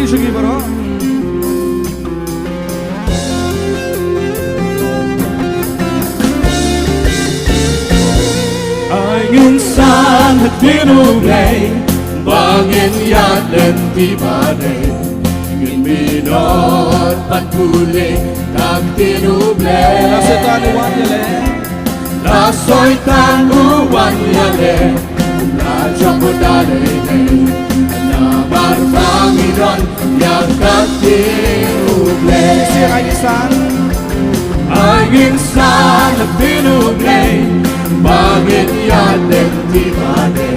sugi baro. Anh insan hatinuglay Bangin yaden tibade Ingin minot patpuli Nagtinuglay Nasetan uwan yale. Nasoy tanuan yale Nadyang budalay Nabar Panginoon Yang katinuglay Sira isan. Ang insan nagtinuglay Bakit yaden tibade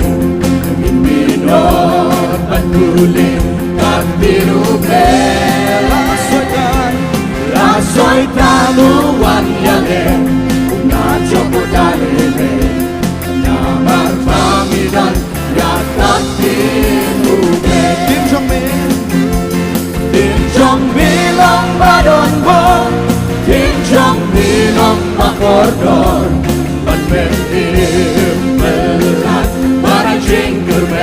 Naging minot patpuli Nagtinuglay Lasoy tanuan yale Nadyang budalay Nabar Panginoon Yang katinuglay Tim Jong Mi. Tim Jong bilang badon bon Tim Jong bilang makordon Mendim berat para jinggermen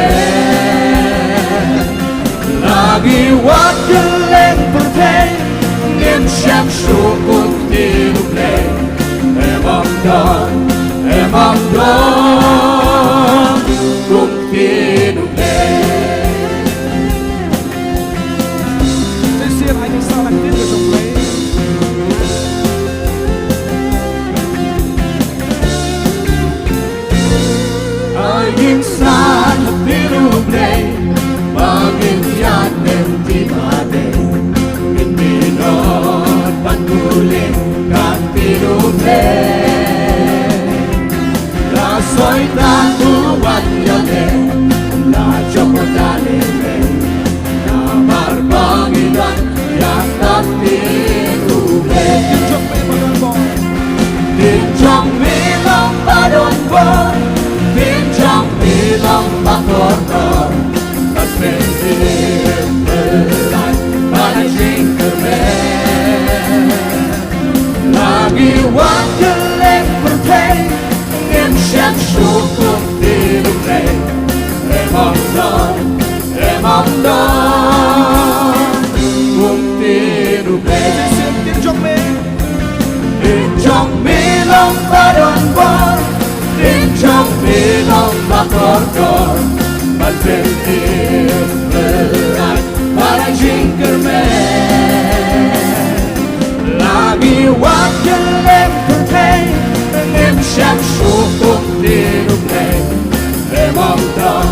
Lagi waktu leng pertei Ngin siap syukur tinuglay Emang don Kung tinuglay Sira isan ang Tim Jong Mi. Insan hatinuglay Bakit yaden tibade Ingin minot patpuli Katinuglay Lasoy tanuan yale Nadyang budalay Nabar Panginoon Yang katinuglay Tim Jong Mi badon bon. Tim Jong bilang makordor At mendim berat para jinggermen Lagi waktu leng pertei Ngin siap syukur tinuglay Emang don Kung tinuglay Tim Jong Mi. Tim Jong bilang badon bon Tim Jong bilang makordor Mendim berat para jinggermen Lagi waktu leng pertei Ngin siap syukur tinuglay Emang don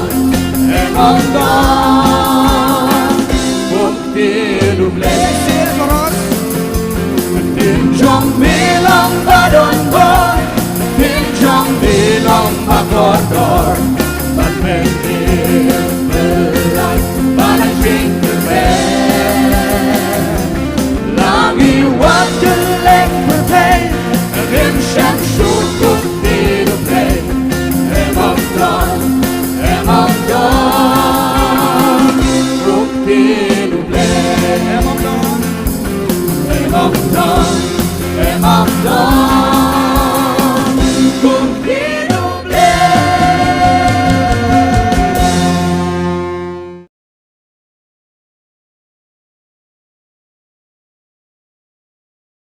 Kung tinuglay Sira Moros. Tim Jong bilang badon bon Tim Jong bilang makordor Mendim berat para jinggermen Lagi waktu leng pertei Ngin siap syukur tinuglay Emang don Kung tinuglay Emang don. Emang don